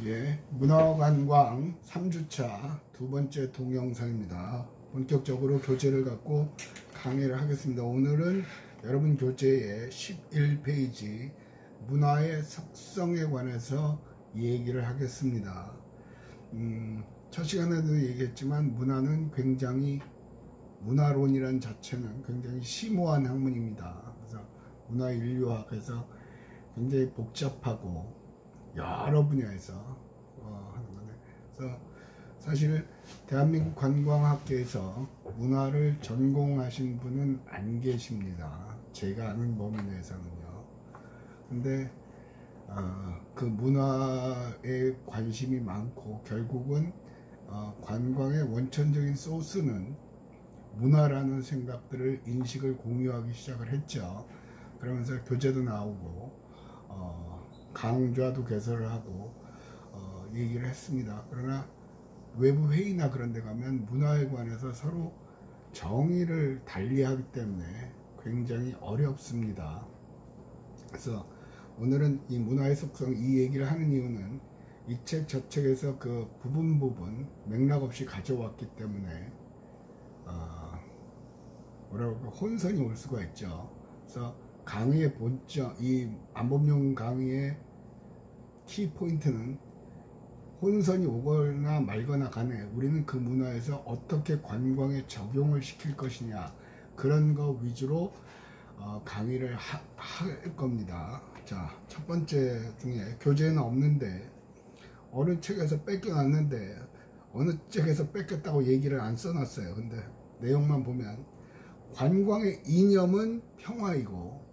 예, 문화관광 3주차 두 번째 동영상입니다. 본격적으로 교재를 갖고 강의를 하겠습니다. 오늘은 여러분 교재의 11페이지 문화의 속성에 관해서 얘기를 하겠습니다. 첫 시간에도 얘기했지만 문화론이란 자체는 굉장히 심오한 학문입니다. 그래서 문화인류학에서 굉장히 복잡하고 여러 분야에서 하는 건데, 그래서 사실 대한민국 관광학계에서 문화를 전공하신 분은 안 계십니다. 제가 아는 범위 내에서는요. 근데 그 문화에 관심이 많고 결국은 관광의 원천적인 소스는 문화라는 생각들을 인식을 공유하기 시작을 했죠. 그러면서 교재도 나오고 강좌도 개설을 하고 얘기를 했습니다. 그러나 외부 회의나 그런 데 가면 문화에 관해서 서로 정의를 달리하기 때문에 굉장히 어렵습니다. 그래서 오늘은 이 문화의 속성 이 얘기를 하는 이유는 이 책 저 책에서 그 부분 맥락 없이 가져왔기 때문에 혼선이 올 수가 있죠. 그래서 강의의 본점, 이 안법용 강의의 키포인트는 혼선이 오거나 말거나 간에 우리는 그 문화에서 어떻게 관광에 적용을 시킬 것이냐, 그런 거 위주로 강의를 할 겁니다. 자, 첫 번째 중에 교재에는 없는데 어느 책에서 뺏겨놨는데 어느 책에서 뺏겼다고 얘기를 안 써놨어요. 근데 내용만 보면 관광의 이념은 평화이고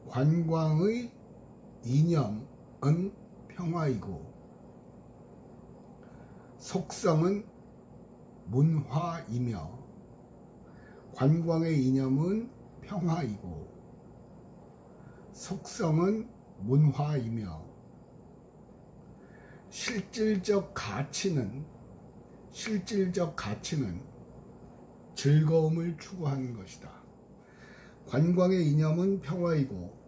관광의 이념은 평화이고 속성은 문화이며, 관광의 이념은 평화이고 속성은 문화이며 실질적 가치는 즐거움을 추구하는 것이다. 관광의 이념은 평화이고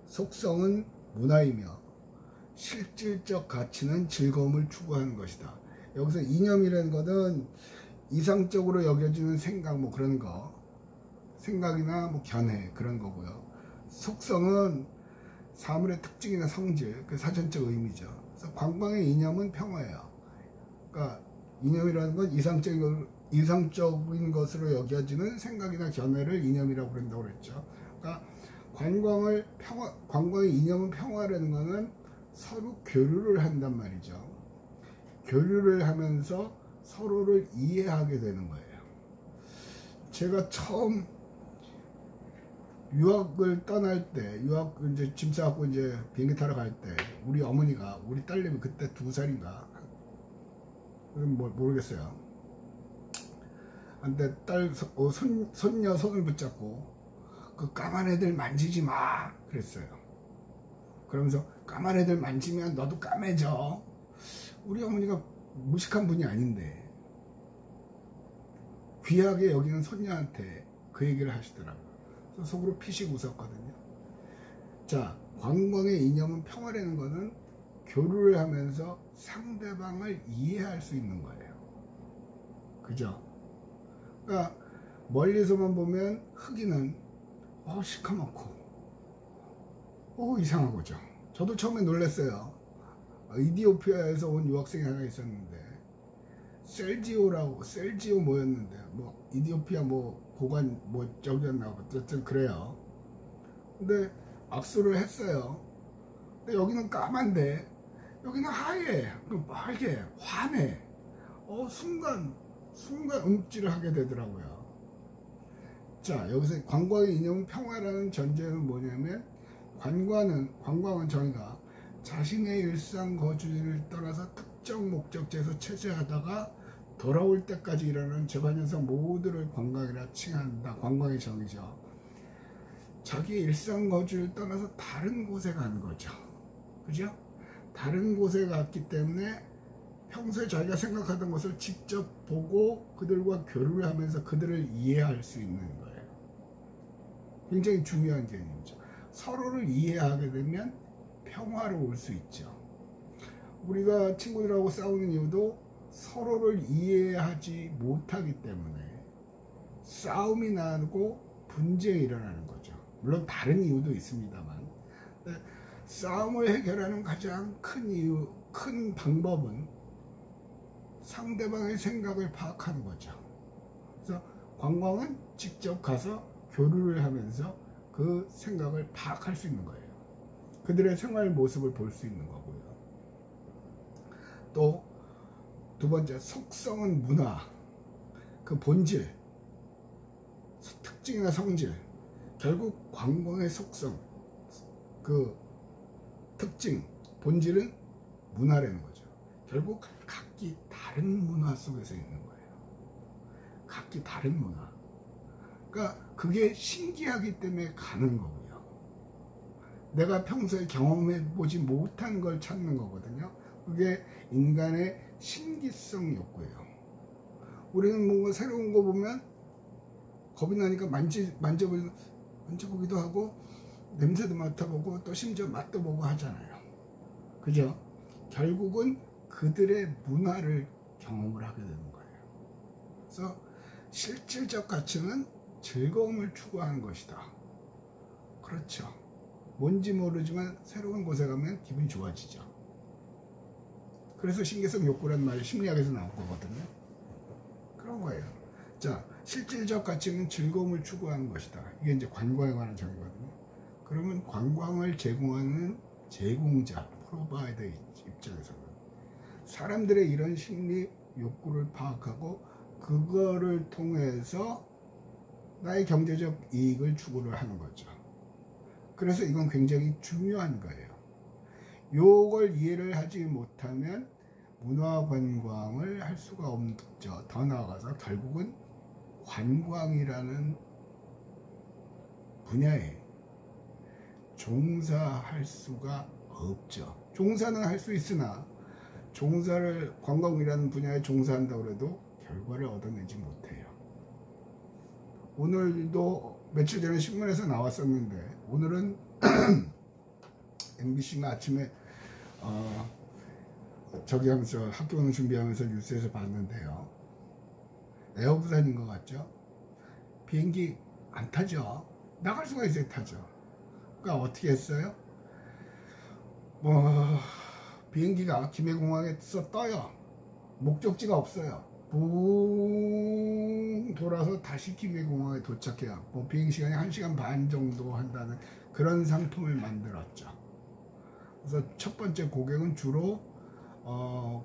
속성은 문화이며 실질적 가치는 즐거움을 추구하는 것이다. 여기서 이념이라는 것은 이상적으로 여겨지는 생각, 뭐 그런 거, 생각이나 뭐 견해, 그런 거고요. 속성은 사물의 특징이나 성질, 그 사전적 의미죠. 그래서 관광의 이념은 평화예요. 그러니까 이념이라는 건 이상적인 것으로 여겨지는 생각이나 견해를 이념이라고 그런다고 그랬죠. 그러니까 관광의 이념은 평화라는 것은 서로 교류를 한단 말이죠. 교류를 하면서 서로를 이해하게 되는 거예요. 제가 처음 유학을 떠날 때, 이제 짐 싸갖고 이제 비행기 타러 갈 때, 우리 어머니가, 우리 딸내미 그때 2살인가? 모르겠어요. 근데 손녀 손을 붙잡고, 그 까만 애들 만지지 마! 그랬어요. 그러면서, 까만 애들 만지면 너도 까매져. 우리 어머니가 무식한 분이 아닌데, 귀하게 여기는 손녀한테 그 얘기를 하시더라고요. 속으로 피식 웃었거든요. 자, 관광의 이념은 평화라는 것은 교류를 하면서 상대방을 이해할 수 있는 거예요. 그죠? 그러니까 멀리서만 보면 흑인은 시커멓고 이상하고죠. 저도 처음에 놀랐어요. 이디오피아에서 온 유학생이 하나 있었는데 셀지오 뭐였는데, 뭐 이디오피아 고관 저기였나, 어쨌든 그래요. 근데 악수를 했어요. 근데 여기는 까만데 여기는 하얘, 빨개, 환해. 순간 움찔을 하게 되더라고요. 자, 여기서 관광의 이념은 평화라는 전제는 뭐냐면, 관광은 저희가 자신의 일상 거주지를 떠나서 특정 목적지에서 체제하다가 돌아올 때까지 일어나는 재반현상 모두를 관광이라 칭한다. 관광의 정의죠. 자기의 일상 거주를 떠나서 다른 곳에 가는 거죠. 그죠? 다른 곳에 갔기 때문에 평소에 자기가 생각하던 것을 직접 보고 그들과 교류를 하면서 그들을 이해할 수 있는 거예요. 굉장히 중요한 개념이죠. 서로를 이해하게 되면 평화로울 수 있죠. 우리가 친구들하고 싸우는 이유도 서로를 이해하지 못하기 때문에 싸움이 나고 분쟁이 일어나는 거죠. 물론 다른 이유도 있습니다만, 싸움을 해결하는 가장 큰 방법은 상대방의 생각을 파악하는 거죠. 그래서 관광은 직접 가서 교류를 하면서 그 생각을 파악할 수 있는 거예요. 그들의 생활 모습을 볼 수 있는 거고요. 또 두 번째, 속성은 문화, 그 본질, 특징이나 성질, 결국 관광의 속성, 그 특징, 본질은 문화라는 거죠. 결국 각기 다른 문화 속에서 있는 거예요. 각기 다른 문화. 그러니까 그게 신기하기 때문에 가는 거고요. 내가 평소에 경험해 보지 못한 걸 찾는 거거든요. 그게 인간의 신기성 욕구예요. 우리는 뭔가 새로운 거 보면 겁이 나니까 만져보기도 하고 냄새도 맡아보고 또 심지어 맛도 보고 하잖아요. 그죠? 결국은 그들의 문화를 경험을 하게 되는 거예요. 그래서 실질적 가치는 즐거움을 추구하는 것이다. 그렇죠. 뭔지 모르지만 새로운 곳에 가면 기분이 좋아지죠. 그래서 신기성 욕구란 말이 심리학에서 나온 거거든요. 그런 거예요. 자, 실질적 가치는 즐거움을 추구하는 것이다. 이게 이제 관광에 관한 정의거든요. 그러면 관광을 제공하는 제공자, 프로바이더 입장에서는 사람들의 이런 심리 욕구를 파악하고 그거를 통해서 나의 경제적 이익을 추구를 하는 거죠. 그래서 이건 굉장히 중요한 거예요. 요걸 이해를 하지 못하면 문화관광을 할 수가 없죠. 더 나아가서 결국은 관광이라는 분야에 종사할 수가 없죠. 종사는 할 수 있으나 관광이라는 분야에 종사한다고 해도 결과를 얻어내지 못해요. 오늘도 며칠 전에 신문에서 나왔었는데, 오늘은 MBC가 아침에 저기 하면서 학교 오는 준비하면서 뉴스에서 봤는데요. 에어부산인 것 같죠? 비행기 안 타죠. 나갈 수가 있어야 타죠. 그러니까 어떻게 했어요? 비행기가 김해공항에서 떠요. 목적지가 없어요. 붕 돌아서 다시 김해공항에 도착해요. 비행 시간이 1시간 반 정도 한다는 그런 상품을 만들었죠. 그래서 첫 번째 고객은 주로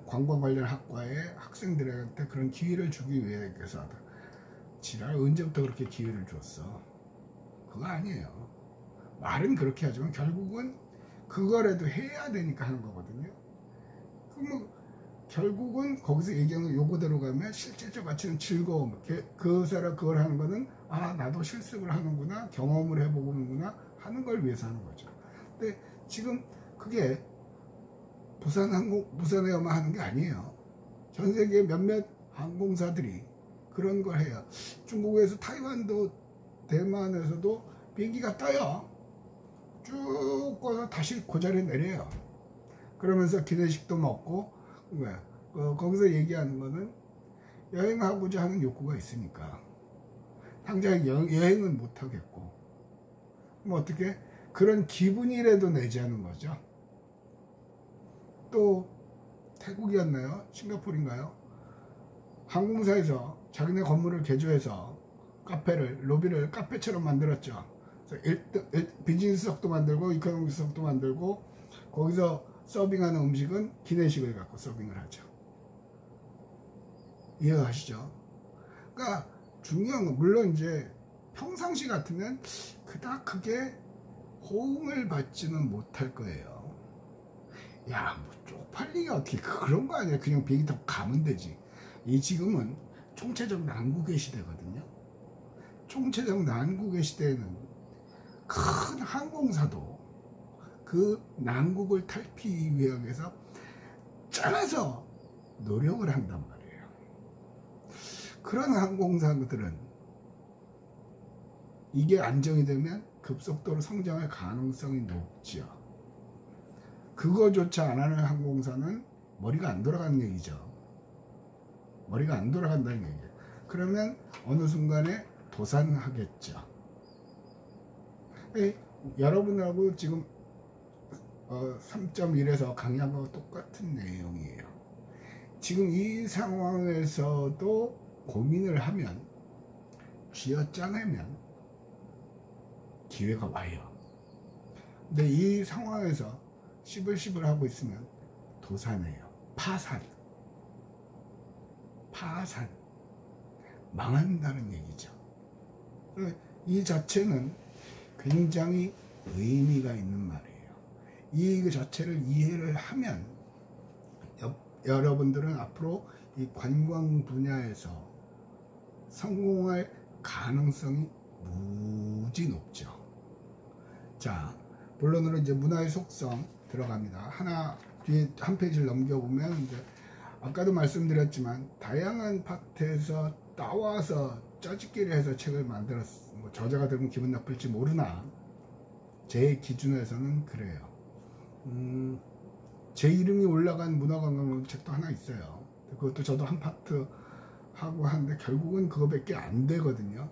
관광 관련 학과의 학생들한테 그런 기회를 주기 위해서 지랄 언제부터 그렇게 기회를 줬어? 그거 아니에요. 말은 그렇게 하지만 결국은 그거라도 해야 되니까 하는 거거든요. 그럼 결국은 거기서 얘기하는 요거대로 가면 실질적 가치는 즐거움. 그 사람 그걸 하는 거는 나도 실습을 하는구나, 경험을 해보는구나 하는 걸 위해서 하는 거죠. 근데 지금 그게 부산에만 하는 게 아니에요. 전 세계 몇몇 항공사들이 그런 걸 해요. 중국에서 타이완도 대만에서도 비행기가 떠요. 쭉 꺼서 다시 그 자리에 내려요. 그러면서 기내식도 먹고 거기서 얘기하는 거는 여행하고자 하는 욕구가 있으니까 당장 여행은 못 하겠고 어떻게 그런 기분이라도 내자는 거죠. 또 태국이었나요? 싱가포르인가요? 항공사에서 자기네 건물을 개조해서 로비를 카페처럼 만들었죠. 비즈니스석도 만들고 이코노미석도 만들고 거기서 서빙하는 음식은 기내식을 갖고 서빙을 하죠. 이해가시죠? 그러니까 중요한 건 물론 이제 평상시 같으면 그닥 크게 호응을 받지는 못할 거예요. 쪽팔리게 어떻게 그런 거 아니야. 그냥 비행기 타고 가면 되지. 지금은 총체적 난국의 시대거든요. 총체적 난국의 시대에는 큰 항공사도 그 난국을 탈피하기 위해서 짠해서 노력을 한단 말이에요. 그런 항공사들은 이게 안정이 되면 급속도로 성장할 가능성이 높죠. 그거조차 안 하는 항공사는 머리가 안 돌아가는 얘기죠. 머리가 안 돌아간다는 얘기예요. 그러면 어느 순간에 도산하겠죠. 여러분하고 지금 3.1에서 강의한 똑같은 내용이에요. 지금 이 상황에서도 고민을 하면, 쥐어짜내면 기회가 와요. 근데 이 상황에서 씹을씹을 하고 있으면 도산해요. 파산, 망한다는 얘기죠. 이 자체는 굉장히 의미가 있는 말이에요. 이 자체를 이해를 하면 여러분들은 앞으로 이 관광 분야에서 성공할 가능성이 무지 높죠. 자, 본론으로 이제 문화의 속성 들어갑니다. 하나 뒤에 한 페이지를 넘겨보면 이제 아까도 말씀드렸지만 다양한 파트에서 따와서 짜집기를 해서 책을 만들었어. 뭐 저자가 되면 기분 나쁠지 모르나 제 기준에서는 그래요. 제 이름이 올라간 문화관광 책도 하나 있어요. 그것도 저도 한 파트 하고 하는데 결국은 그거밖에 안 되거든요.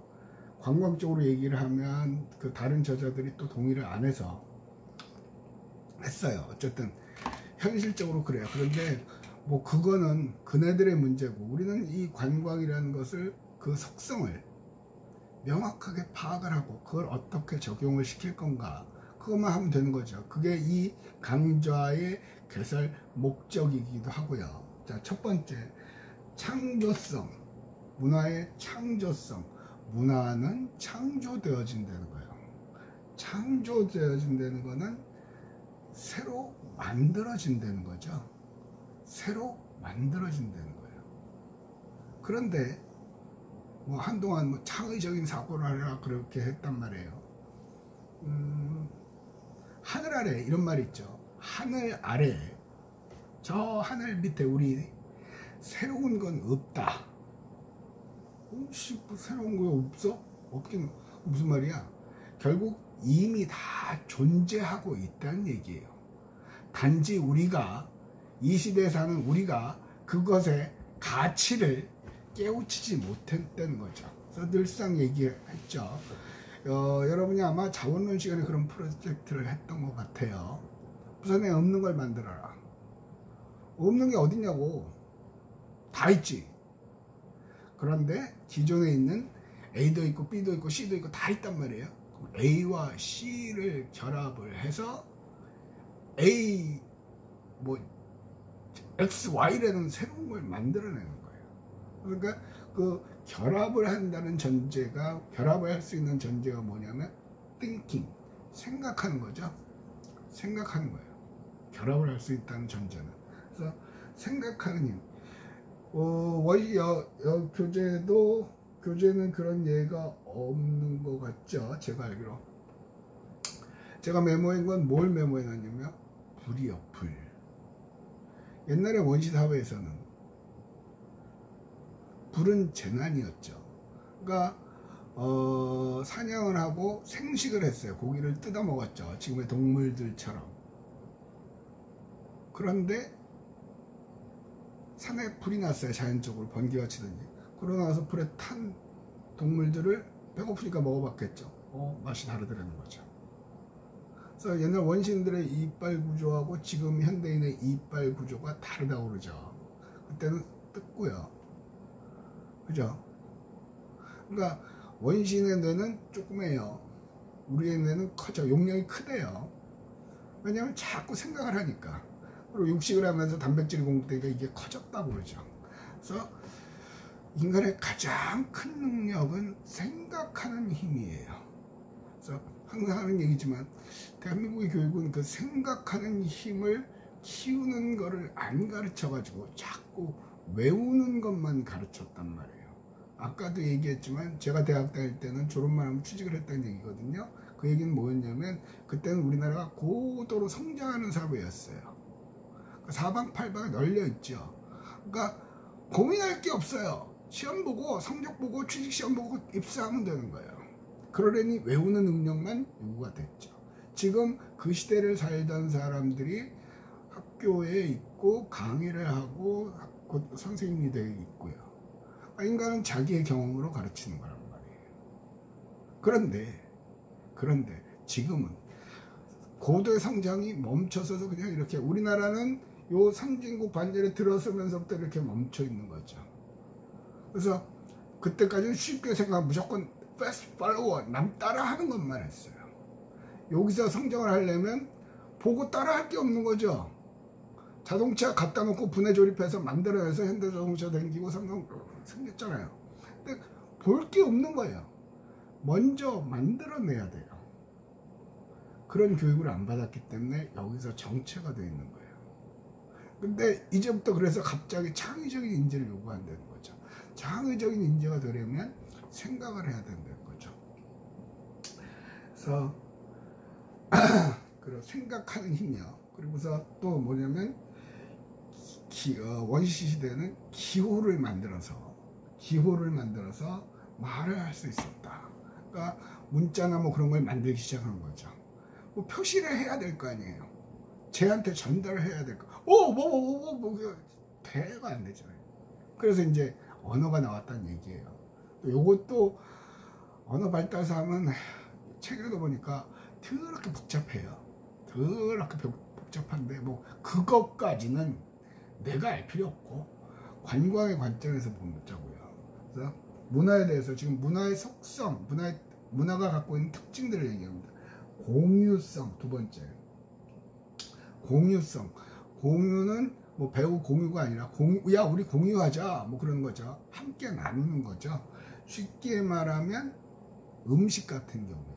관광 쪽으로 얘기를 하면 그 다른 저자들이 또 동의를 안 해서 했어요. 어쨌든 현실적으로 그래요. 그런데 뭐 그거는 그네들의 문제고, 우리는 이 관광이라는 것을, 그 속성을 명확하게 파악을 하고 그걸 어떻게 적용을 시킬 건가, 그것만 하면 되는 거죠. 그게 이 강좌의 개설 목적이기도 하고요. 자, 첫 번째, 창조성, 문화의 창조성. 문화는 창조되어진다는 거예요. 창조되어진다는 거는 새로 만들어진다는 거죠. 새로 만들어진다는 거예요. 그런데 뭐 한동안 뭐 창의적인 사고를 하라 그렇게 했단 말이에요. 하늘 아래 이런 말 있죠. 하늘 아래, 저 하늘 밑에 우리 새로운 건 없다. 뭐 새로운 거 없어? 없긴, 무슨 말이야? 결국 이미 다 존재하고 있다는 얘기예요. 단지 우리가, 이 시대에 사는 우리가 그것의 가치를 깨우치지 못했다는 거죠. 그래서 늘상 얘기했죠. 여러분이 아마 자원론 시간에 그런 프로젝트를 했던 것 같아요. 우선에 없는 걸 만들어라. 없는 게 어딨냐고. 다 있지. 그런데 기존에 있는 A도 있고 B도 있고 C도 있고 다 있단 말이에요. A와 C를 결합을 해서 A, 뭐 X, Y라는 새로운 걸 만들어내는 거예요. 그러니까 그 결합을 한다는 전제가, 결합을 할 수 있는 전제가 뭐냐면 thinking, 생각하는 거죠. 생각하는 거예요. 결합을 할 수 있다는 전제는. 그래서 생각하는 힘. 교재는 그런 예가 없는 것 같죠. 제가 알기로. 제가 메모한 건 뭘 메모해놨냐면 불이요, 불. 옛날에 원시 사회에서는 불은 재난이었죠. 그러니까 사냥을 하고 생식을 했어요. 고기를 뜯어 먹었죠. 지금의 동물들처럼. 그런데 산에 불이 났어요. 자연적으로 번개가 치든지. 그러고 나서 불에 탄 동물들을 배고프니까 먹어봤겠죠. 맛이 다르더라는 거죠. 그래서 옛날 원시인들의 이빨 구조하고 지금 현대인의 이빨 구조가 다르다고 그러죠. 그때는 뜯고요. 그죠? 그러니까 원시인의 뇌는 조그매요. 우리의 뇌는 커져. 용량이 크대요. 왜냐하면 자꾸 생각을 하니까. 그리고 육식을 하면서 단백질이 공급되니까 이게 커졌다고 그러죠. 그래서 인간의 가장 큰 능력은 생각하는 힘이에요. 그래서 항상 하는 얘기지만 대한민국의 교육은 그 생각하는 힘을 키우는 거를 안 가르쳐 가지고 자꾸 외우는 것만 가르쳤단 말이에요. 아까도 얘기했지만 제가 대학 다닐 때는 졸업만 하면 취직을 했다는 얘기거든요. 그 얘기는 뭐였냐면 그때는 우리나라가 고도로 성장하는 사회였어요. 사방팔방에 널려 있죠. 그러니까 고민할 게 없어요. 시험 보고 성적 보고 취직시험 보고 입사하면 되는 거예요. 그러려니 외우는 능력만 요구가 됐죠. 지금 그 시대를 살던 사람들이 학교에 있고 강의를 하고 곧 선생님이 되어 있고요. 인간은 자기의 경험으로 가르치는 거란 말이에요. 그런데 지금은 고도의 성장이 멈춰서도 그냥 이렇게 우리나라는 요 선진국 반열에 들어서면서부터 이렇게 멈춰 있는 거죠. 그래서 그때까지는 쉽게 생각하면 무조건 fast follower, 남 따라 하는 것만 했어요. 여기서 성장을 하려면 보고 따라 할 게 없는 거죠. 자동차 갖다 놓고 분해 조립해서 만들어내서 현대자동차 댕기고 삼성 생겼잖아요. 근데 볼 게 없는 거예요. 먼저 만들어내야 돼요. 그런 교육을 안 받았기 때문에 여기서 정체가 되어 있는 거예요. 근데 이제부터 그래서 갑자기 창의적인 인재를 요구한다는 거죠. 창의적인 인재가 되려면 생각을 해야 된다는 거죠. 그래서 그리고 생각하는 힘이요. 그리고서 또 뭐냐면 원시 시대는 기호를 만들어서 말을 할 수 있었다. 그러니까 문자나 뭐 그런 걸 만들기 시작한 거죠. 뭐 표시를 해야 될 거 아니에요. 쟤한테 전달을 해야 될 거. 대가 안 되잖아요. 그래서 이제 언어가 나왔다는 얘기예요. 또 요것도 언어 발달사 하면 책 읽어보니까 더럽게 복잡해요. 더럽게 복잡한데 뭐 그것까지는 내가 알 필요 없고 관광의 관점에서 보자고요. 그래서 문화에 대해서 지금 문화의 속성, 문화가 갖고 있는 특징들을 얘기합니다. 공유성, 두 번째. 공유성. 공유는 뭐 배우 공유가 아니라 야 우리 공유하자 뭐 그런 거죠. 함께 나누는 거죠. 쉽게 말하면 음식 같은 경우요.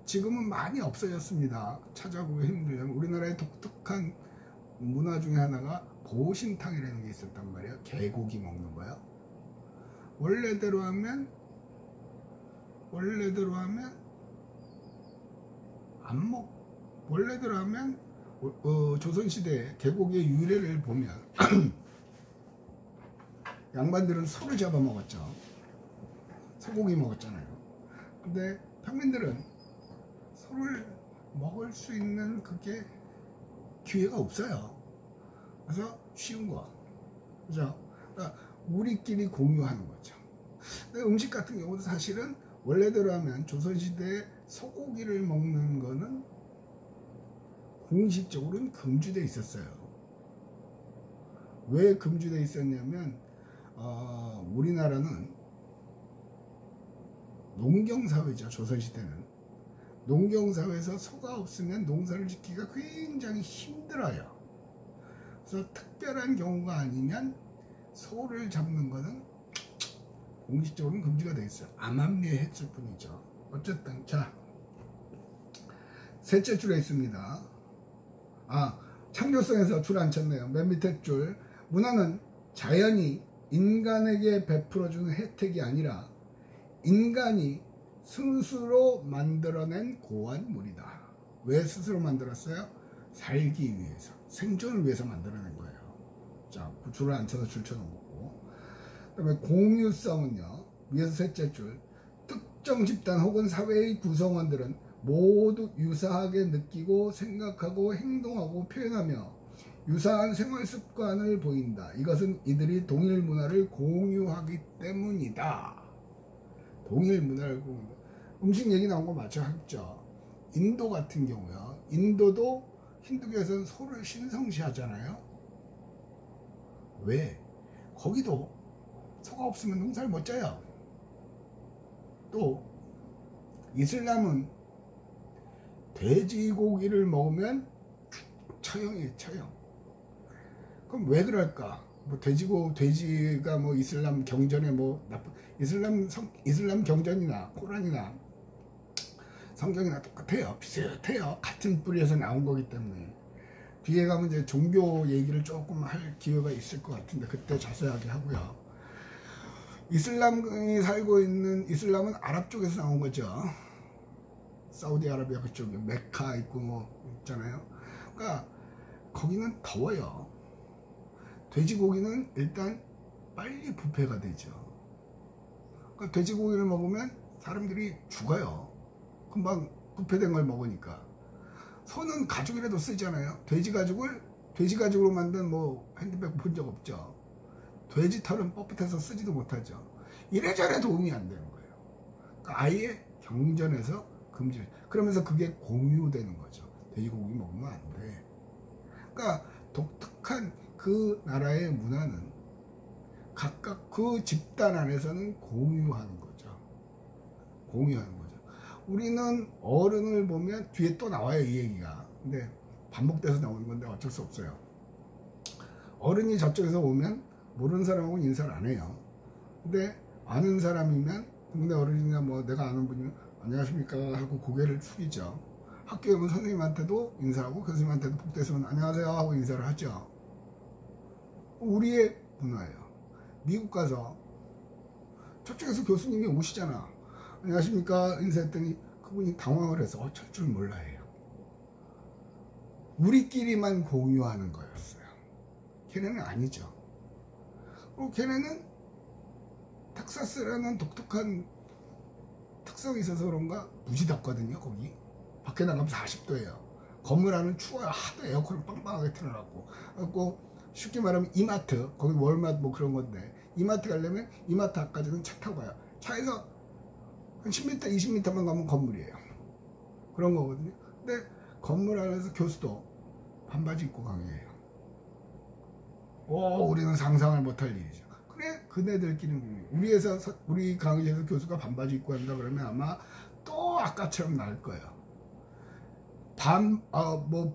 지금은 많이 없어졌습니다. 찾아보기 힘들려면 우리나라의 독특한 문화 중에 하나가 보신탕이라는 게 있었단 말이에요. 개고기 먹는 거요. 원래대로 하면 원래대로 하면 조선시대 개고기의 유래를 보면 양반들은 소를 잡아먹었죠. 소고기 먹었잖아요. 근데 평민들은 소를 먹을 수 있는 그게 기회가 없어요. 그래서 쉬운 거. 그죠? 그러니까 우리끼리 공유하는 거죠. 근데 음식 같은 경우도 사실은 원래대로 하면 조선시대에 소고기를 먹는 거는 공식적으로는 금주되어 있었어요. 왜 금주되어 있었냐면 우리나라는 농경사회죠. 조선시대는 농경사회에서 소가 없으면 농사를 짓기가 굉장히 힘들어요. 그래서 특별한 경우가 아니면 소를 잡는 거는 공식적으로는 금지가 되어 있어요. 암암리에 했을 뿐이죠. 어쨌든 자 셋째 줄에 있습니다. 창조성에서 줄 안 쳤네요. 맨 밑에 줄. 문화는 자연이 인간에게 베풀어주는 혜택이 아니라 인간이 스스로 만들어낸 고안물이다. 왜 스스로 만들었어요? 살기 위해서, 생존을 위해서 만들어낸 거예요. 자, 줄을 안 쳐서 줄 쳐놓은 거고. 그 다음에 공유성은요, 위에서 셋째 줄. 특정 집단 혹은 사회의 구성원들은 모두 유사하게 느끼고 생각하고 행동하고 표현하며 유사한 생활 습관을 보인다. 이것은 이들이 동일 문화를 공유하기 때문이다. 동일 문화를 공유한다. 음식 얘기 나온 거 맞죠? 인도 같은 경우요. 인도도 힌두교에서는 소를 신성시하잖아요. 왜? 거기도 소가 없으면 농사를 못 져요. 또 이슬람은 돼지고기를 먹으면 처형이에요. 처형. 그럼 왜 그럴까? 뭐 돼지가 뭐 이슬람 경전에 뭐 나쁜 이슬람 경전이나 코란이나 성경이나 똑같아요. 비슷해요. 같은 뿌리에서 나온 거기 때문에. 뒤에 가면 이제 종교 얘기를 조금 할 기회가 있을 것 같은데 그때 자세하게 하고요. 이슬람이 살고 있는 이슬람은 아랍 쪽에서 나온 거죠. 사우디아라비아 그쪽에 메카 있고 뭐 있잖아요. 그러니까 거기는 더워요. 돼지고기는 일단 빨리 부패가 되죠. 그러니까 돼지고기를 먹으면 사람들이 죽어요. 금방 부패된 걸 먹으니까. 소는 가죽이라도 쓰잖아요. 돼지 가죽을 돼지 가죽으로 만든 뭐 핸드백 본 적 없죠. 돼지 털은 뻣뻣해서 쓰지도 못하죠. 이래저래 도움이 안 되는 거예요. 그러니까 아예 경전에서 금지. 그러면서 그게 공유되는 거죠. 돼지고기 먹으면 안 돼. 그러니까 독특한 그 나라의 문화는 각각 그 집단 안에서는 공유하는 거죠. 공유하는 거죠. 우리는 어른을 보면 뒤에 또 나와요, 이 얘기가. 근데 반복돼서 나오는 건데 어쩔 수 없어요. 어른이 저쪽에서 오면 모르는 사람하고는 인사를 안 해요. 근데 아는 사람이면 동네 어른이나 뭐 내가 아는 분이면 안녕하십니까 하고 고개를 숙이죠. 학교에 오면 선생님한테도 인사하고 교수님한테도 복도에서는 안녕하세요 하고 인사를 하죠. 우리의 문화예요. 미국 가서 저쪽에서 교수님이 오시잖아. 안녕하십니까 인사했더니 그분이 당황을 해서 어쩔 줄 몰라 해요. 우리끼리만 공유하는 거였어요. 걔네는 아니죠. 걔네는 텍사스라는 독특한 특성이 있어서 그런가 무지 덥거든요. 거기 밖에 나가면 40도예요 건물 안은 추워요. 하도 에어컨을 빵빵하게 틀어놨고. 그래서 쉽게 말하면 이마트, 거기 월마트 뭐 그런 건데, 이마트 가려면 이마트 앞까지는 차 타고 가요. 차에서 한 10m 20m만 가면 건물이에요. 그런 거거든요. 근데 건물 안에서 교수도 반바지 입고 강의해요. 우리는 상상을 못할 일이죠. 그래, 그네들끼리는 우리 강의실에서 교수가 반바지 입고 한다 그러면 아마 또 아까처럼 나올 거예요.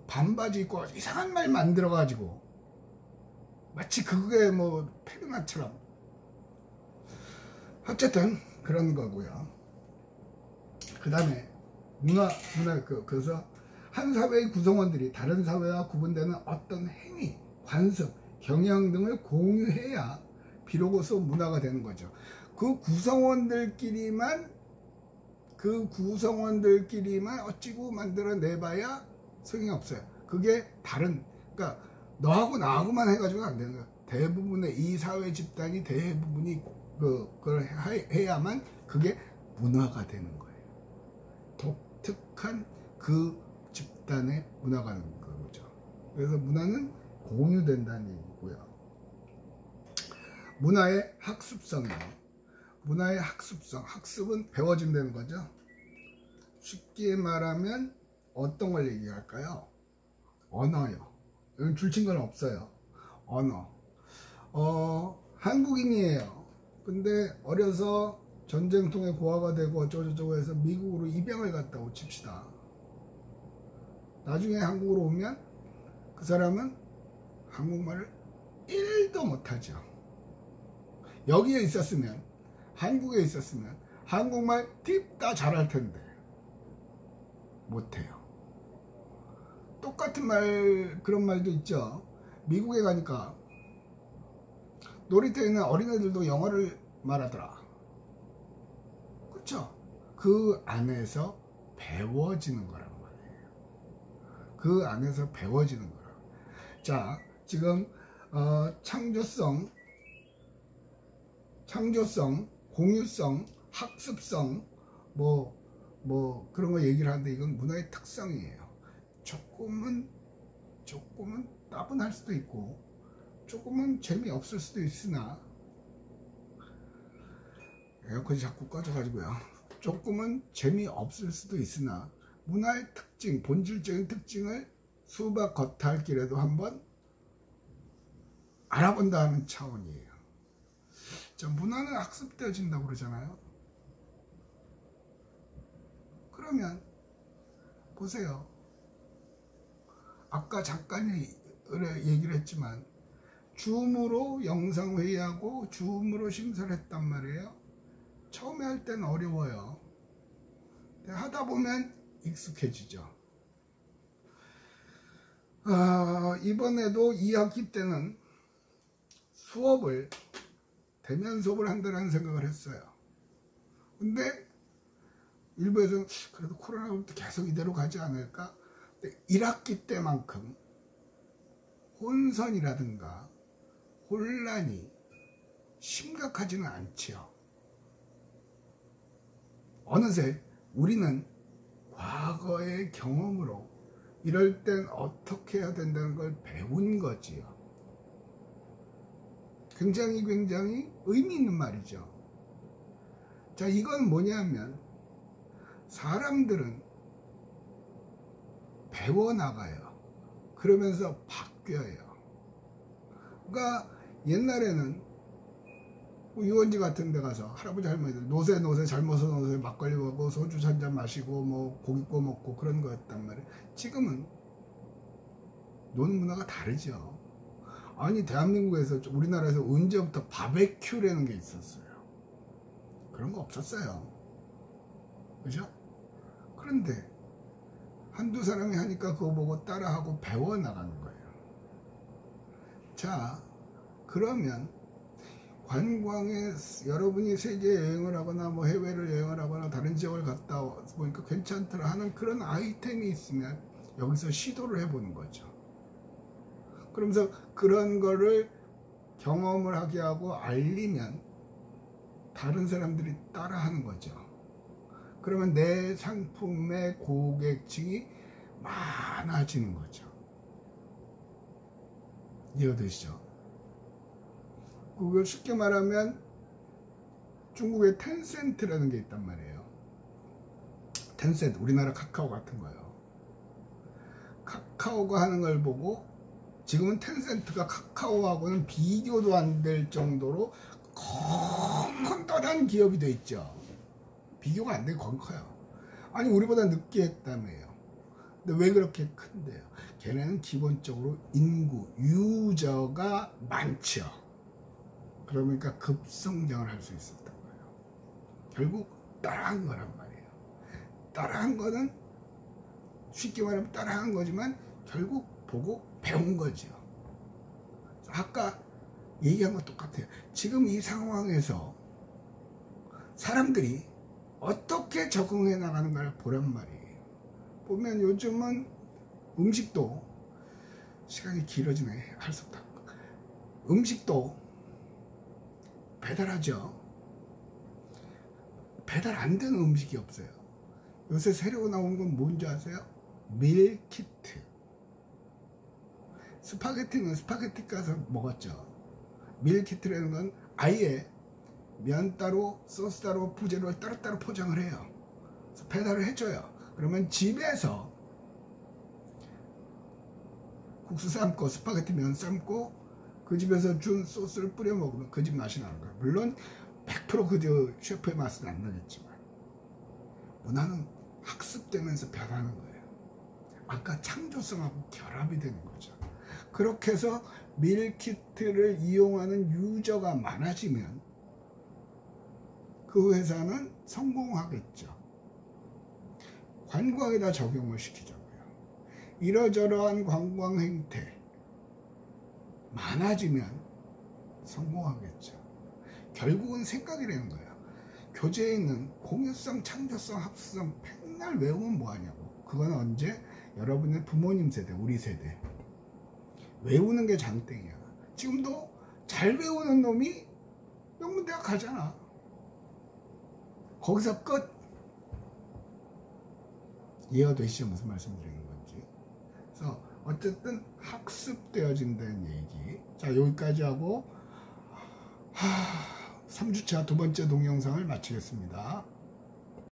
반바지 입고 이상한 말 만들어가지고 마치 그게 뭐 페르마처럼. 어쨌든 그런 거고요. 그 다음에 그래서 한 사회의 구성원들이 다른 사회와 구분되는 어떤 행위, 관습, 경영 등을 공유해야 비로소 문화가 되는 거죠. 그 구성원들끼리만 어찌고 만들어내봐야 소용이 없어요. 그게 그러니까 너하고 나하고만 해가지고는 안 되는 거예요. 대부분의 이 사회 집단이 대부분이 그걸 해야만 그게 문화가 되는 거예요. 독특한 그 집단의 문화가 되는 거죠. 그래서 문화는 공유된다는 얘기고요. 문화의 학습성이요. 문화의 학습은 배워진다는 거죠. 쉽게 말하면 어떤 걸 얘기할까요? 언어요. 여기 줄친 건 없어요. 언어. 한국인이에요. 근데 어려서 전쟁통에 고아가 되고 어쩌고저쩌고 해서 미국으로 입양을 갔다고 칩시다. 나중에 한국으로 오면 그 사람은 한국말을 1도 못하죠. 여기에 있었으면, 한국에 있었으면 한국말 딥다 잘할 텐데 못해요. 똑같은 그런 말도 있죠. 미국에 가니까 놀이터에 있는 어린애들도 영어를 말하더라. 그렇죠? 그 안에서 배워지는 거란 말이에요. 그 안에서 배워지는 거라. 자, 지금 창조성, 공유성, 학습성 뭐 그런 거 얘기를 하는데 이건 문화의 특성이에요. 조금은 따분할 수도 있고 조금은 재미없을 수도 있으나, 에어컨이 자꾸 꺼져가지고요. 조금은 재미없을 수도 있으나 문화의 특징, 본질적인 특징을 수박 겉핥기라도 한번 알아본다는 차원이에요. 자, 문화는 학습되어진다고 그러잖아요. 그러면 보세요. 아까 잠깐 얘기를 했지만 줌으로 영상회의하고 줌으로 심사를 했단 말이에요. 처음에 할 때는 어려워요. 하다 보면 익숙해지죠. 이번에도 2학기 때는 대면 수업을 한다는 생각을 했어요. 근데 일부에서는 그래도 코로나부터 계속 이대로 가지 않을까? 1학기 때만큼 혼선이라든가 혼란이 심각하지는 않지요. 어느새 우리는 과거의 경험으로 이럴 땐 어떻게 해야 된다는 걸 배운 거지요. 굉장히 의미 있는 말이죠. 자, 이건 뭐냐면 사람들은 배워나가요. 그러면서 바뀌어요. 그러니까 옛날에는 유원지 같은 데 가서 할아버지 할머니들 노세 젊어서 노세 막걸리 먹고 소주 한잔 마시고 뭐 고기 구워 먹고 그런 거였단 말이에요. 지금은 노는 문화가 다르죠. 아니 대한민국에서 우리나라에서 언제부터 바베큐라는 게 있었어요. 그런 거 없었어요. 그죠? 그런데 한두 사람이 하니까 그거 보고 따라하고 배워나가는 거예요. 자, 그러면 관광에 여러분이 세계 여행을 하거나 뭐 해외를 여행을 하거나 다른 지역을 갔다 보니까 괜찮더라 하는 그런 아이템이 있으면 여기서 시도를 해보는 거죠. 그러면서 그런 거를 경험을 하게 하고 알리면 다른 사람들이 따라하는 거죠. 그러면 내 상품의 고객층이 많아지는 거죠. 이해되시죠? 그걸 쉽게 말하면 중국에 텐센트라는 게 있단 말이에요. 텐센트, 우리나라 카카오 같은 거예요. 카카오가 하는 걸 보고 지금은 텐센트가 카카오하고는 비교도 안 될 정도로 커다란 기업이 돼 있죠. 비교가 안 되게 커요. 아니 우리보다 늦게 했다며요. 근데 왜 그렇게 큰데요? 걔네는 기본적으로 인구, 유저가 많죠. 그러니까 급성장을 할 수 있었던 거예요. 결국 따라한 거란 말이에요. 따라한 거는 쉽게 말하면 따라한 거지만 결국 보고 배운 거죠. 아까 얘기한 거 똑같아요. 지금 이 상황에서 사람들이 어떻게 적응해 나가는가를 보란 말이에요. 보면 요즘은 음식도 시간이 길어지네. 할 수 없다. 음식도 배달하죠. 배달 안 되는 음식이 없어요. 요새 새로 나온 건 뭔지 아세요? 밀키트. 스파게티는 스파게티 가서 먹었죠. 밀키트라는 건 아예 면 따로 소스 따로 부재료를 따로따로 포장을 해요. 그래서 배달을 해줘요. 그러면 집에서 국수 삶고 스파게티 면 삶고 그 집에서 준 소스를 뿌려 먹으면 그 집 맛이 나는 거예요. 물론 100% 그 셰프의 맛은 안 나겠지만 문화는 학습되면서 변하는 거예요. 아까 창조성하고 결합이 되는 거죠. 그렇게 해서 밀키트를 이용하는 유저가 많아지면 그 회사는 성공하겠죠. 관광에다 적용을 시키자고요. 이러저러한 관광 행태 많아지면 성공하겠죠. 결국은 생각이라는 거예요. 교재에 있는 공유성, 창조성, 합수성 맨날 외우면 뭐하냐고. 그건 언제? 여러분의 부모님 세대, 우리 세대. 외우는 게 장땡이야. 지금도 잘 외우는 놈이 명문대학 가잖아. 거기서 끝. 이해가 되시죠? 무슨 말씀 드리는 건지. 그래서 어쨌든 학습되어진다는 얘기. 자, 여기까지 하고 3주차 두 번째 동영상을 마치겠습니다.